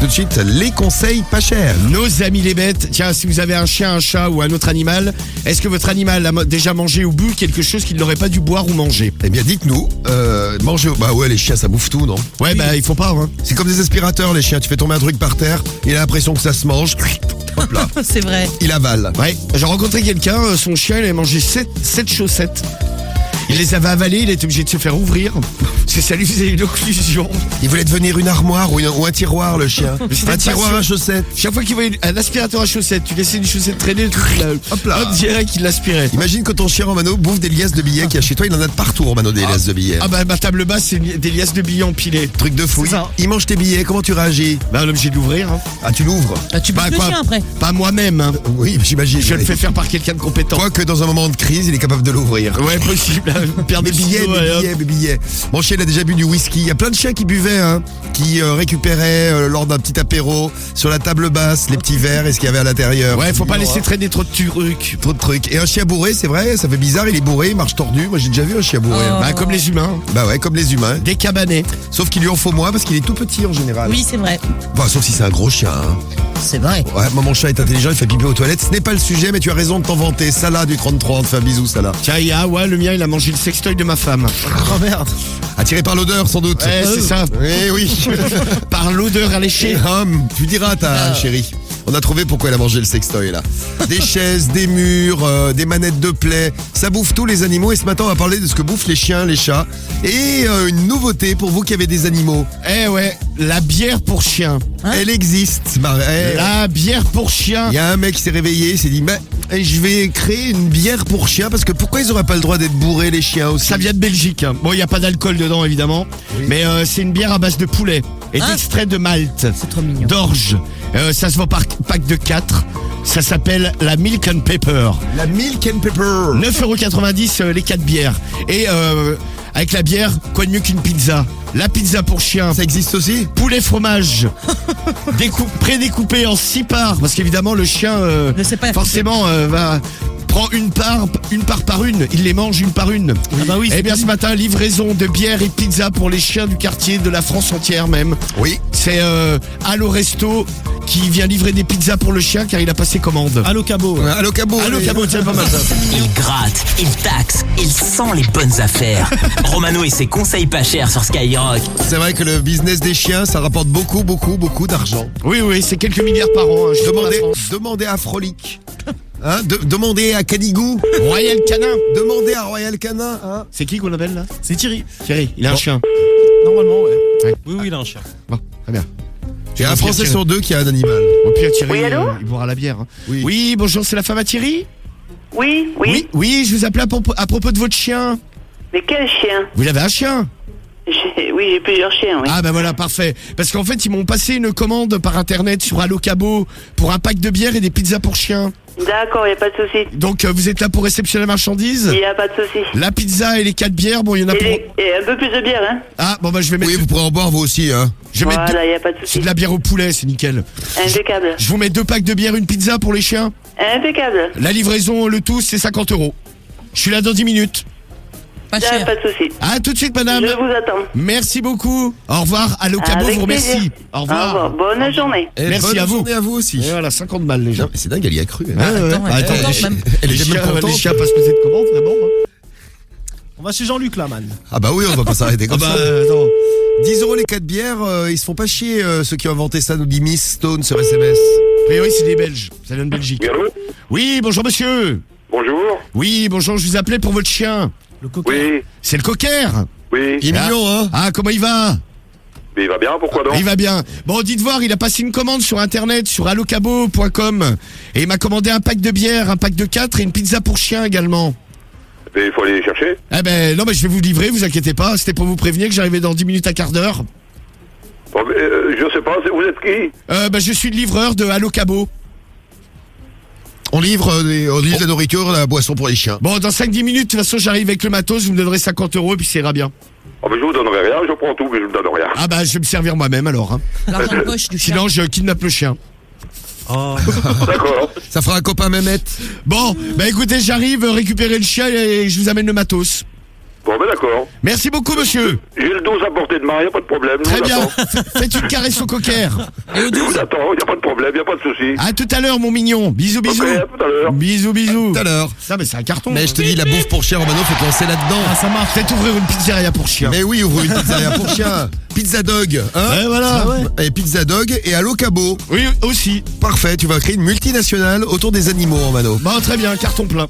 tout de suite les conseils pas chers. Nos amis les bêtes, tiens, si vous avez un chien, un chat ou un autre animal, est-ce que votre animal a déjà mangé ou bu quelque chose qu'il n'aurait pas dû boire ou manger? Eh bien dites-nous, manger... Bah ouais, les chiens ça bouffe tout, non? Ouais, bah il faut pas, hein. C'est comme des aspirateurs les chiens, tu fais tomber un truc par terre, il a l'impression que ça se mange, hop là, C'est vrai. il avale. Ouais, j'ai rencontré quelqu'un, son chien, il avait mangé 7 chaussettes. Il les avait avalées, il était obligé de se faire ouvrir, parce que ça lui faisait une occlusion. Il voulait devenir une armoire ou un tiroir le chien. c'était Un tiroir pas à chaussettes. Chaque fois qu'il voyait un aspirateur à chaussettes, tu laissais une chaussette traîner, Hop là. hop, direct, il l'aspirait. Imagine quand ton chien Romano bouffe des liasses de billets qu'il y a chez toi, il en a de partout Romano des liasses de billets. Ah bah ma table basse, c'est des liasses de billets empilées. Truc de fou. C'est ça. Il mange tes billets, comment tu réagis? Bah on est obligé de l'ouvrir, hein. Ah tu l'ouvres? Ah, tu bouffes le chien après. Pas moi-même, hein. Oui, j'imagine. Je le fais faire par quelqu'un de compétent. Quoique dans un moment de crise, il est capable de l'ouvrir. Ouais, possible. Perdre Mes billets, mes billets. Mon chien il a déjà bu du whisky. Il y a plein de chiens qui buvaient, hein, qui récupéraient lors d'un petit apéro sur la table basse les petits verres et ce qu'il y avait à l'intérieur. Ouais, faut pas laisser traîner trop de trucs. Trop de trucs. Et un chien bourré, c'est vrai, ça fait bizarre, il est bourré, il marche tordu. Moi j'ai déjà vu un chien bourré. Oh. Bah comme les humains, Bah ouais, comme les humains. des cabanets. Sauf qu'il lui en faut moins parce qu'il est tout petit en général. Oui, c'est vrai. Enfin, sauf si c'est un gros chien. Hein. C'est vrai. Ouais, moi mon chat est intelligent, il fait pipi aux toilettes. Ce n'est pas le sujet, mais tu as raison de t'en vanter. Salah du 33, on te fait un bisou, Salah. Tiens, ouais, le mien, il a mangé le sextoy de ma femme. Oh merde. Attiré par l'odeur sans doute. Ouais, c'est ça. Eh oui. Par l'odeur alléchée. Tu diras à ta chérie. On a trouvé pourquoi elle a mangé le sextoy là. Des chaises, des murs, des manettes de play. Ça bouffe tous les animaux. Et ce matin, on va parler de ce que bouffent les chiens, les chats. Et une nouveauté pour vous qui avez des animaux. Eh ouais, la bière pour chien. Hein? Elle existe. Bah, La bière pour chien. il y a un mec qui s'est réveillé, il s'est dit mais je vais créer une bière pour chiens parce que pourquoi ils auraient pas le droit d'être bourrés les chiens aussi? Ça vient de Belgique. Bon, il n'y a pas d'alcool dedans, évidemment. Mais c'est une bière à base de poulet et Hein? d'extrait de malt. C'est trop mignon. D'orge. Ça se vend par pack de 4. Ça s'appelle la Milk and Pepper. La milk and pepper. 9,90€ les 4 bières. Et avec la bière, quoi de mieux qu'une pizza? La pizza pour chien. Ça existe aussi? Poulet fromage. Prédécoupé en 6 parts. Parce qu'évidemment, le chien, Ne sait pas forcément, prend une part par une. Il les mange une par une. Ah bah oui, Eh bien, ce matin, livraison de bière et pizza pour les chiens du quartier, de la France entière même. Oui. C'est Allo Resto qui vient livrer des pizzas pour le chien car il a passé commande. Allo Cabot. Allo Cabot. Allo Cabot, tiens, pas mal ça. Il gratte, il taxe, il sent les bonnes affaires. Romano et ses conseils pas chers sur Skyrock. C'est vrai que le business des chiens, ça rapporte beaucoup d'argent. Oui, c'est quelques milliards par an. Hein, juste pour la France. Demandez à Frolic. Hein, demandez à Canigou. Royal Canin. Demandez à Royal Canin. Hein. C'est qui qu'on appelle là? C'est Thierry. Thierry, il a un chien. Normalement, ouais. Ouais. Oui, il a un chien. Bon, très bien. Il y a un Français sur 2 qui a un animal. Au pire, Thierry, Oui, allô il boira la bière. Hein. Oui. Bonjour, c'est la femme à Thierry? Oui. Oui, je vous appelais à propos de votre chien. Mais quel chien? Vous avez un chien? Oui, j'ai plusieurs chiens, oui. Ah ben voilà, parfait. Parce qu'en fait, ils m'ont passé une commande par internet sur Allo Cabot pour un pack de bière et des pizzas pour chiens. D'accord, il n'y a pas de souci. Donc vous êtes là pour réceptionner la marchandise? Il n'y a pas de souci. La pizza et les 4 bières, bon, il y en a pour... Et un peu plus de bière, hein. Ah, bon bah je vais mettre... Oui, vous pourrez en boire vous aussi. Hein. Je vais mettre Voilà, il n'y a pas de C'est souci. de la bière au poulet, c'est nickel. Impeccable. Je vous mets 2 packs de bière, une pizza pour les chiens. Impeccable. La livraison, le tout, c'est 50€. Je suis là dans 10 minutes. Pas Il n'y a cher. pas de souci. À tout de suite, madame. Je vous attends. Merci beaucoup. Au revoir. Allo Cabot Avec vous remercie. plaisir. Au revoir. Bonne journée. Et Merci bonne à vous. journée à vous aussi. Et voilà, 50 balles les gens. Non, mais c'est dingue, elle y a cru. Hein. Attends, elle est contente, même. Elle Les était chiens, même contente. les chiens passent peser de commande, vraiment. Hein. On va chez Jean-Luc là, man. Ah bah oui, on va pas s'arrêter comme ça. attends. 10€ les 4 bières, ils se font pas chier ceux qui ont inventé ça, nous dit Miss Stone sur SMS. A priori, c'est des Belges. Ça vient de Belgique. Oui, allô? Oui, bonjour monsieur. Bonjour. Oui, bonjour, je vous appelais pour votre chien. Le coquin. Oui, C'est le cocker. oui. Il est mignon, hein. Ah, comment il va? Mais il va bien, pourquoi donc? Il va bien. Bon, dites voir, il a passé une commande sur internet, sur allocabo.com. Et il m'a commandé un pack de bière, un pack de 4 et une pizza pour chien également. Mais il faut aller les chercher. Eh ben, non, mais je vais vous livrer, vous inquiétez pas. C'était pour vous prévenir que j'arrivais dans 10 minutes à quart d'heure. Bon, mais, je sais pas, vous êtes qui? Je suis le livreur de Allocabo. On livre de la nourriture, de la boisson pour les chiens. Bon, dans 5-10 minutes, de toute façon, j'arrive avec le matos, vous me donnerez 50€ et puis ça ira bien. Oh, mais je vous donnerai rien, je prends tout, mais je vous donne rien. Ah bah, je vais me servir moi-même alors. Hein. L'argent de poche du chien. Sinon, je kidnappe le chien. D'accord. Ça fera un copain Mehmet. Bon, bah écoutez, j'arrive récupérer le chien et je vous amène le matos. Bon, ben d'accord. Merci beaucoup, monsieur. J'ai le dos à portée de main, y a pas de problème. Je Très vous bien. attends. Faites une caresse au cocker. Et au Je 12. vous attends, y a pas de problème, y a pas de souci. À tout à l'heure, mon mignon. Bisous, bisous. Ok, à tout à l'heure. Bisous, bisous. Tout à l'heure. Ça, mais c'est un carton. Mais je te dis, la bouffe pour chien, Romano, faut te lancer là-dedans. Ah, ça marche. Peut-être ouvrir une pizzeria pour chien. Mais oui, ouvre une pizzeria pour chien. Pizza Dog, hein. Ouais, voilà. Et Pizza Dog et Allo Cabo. Oui, aussi. Parfait, tu vas créer une multinationale autour des animaux, Romano. Bon, très bien, carton plein.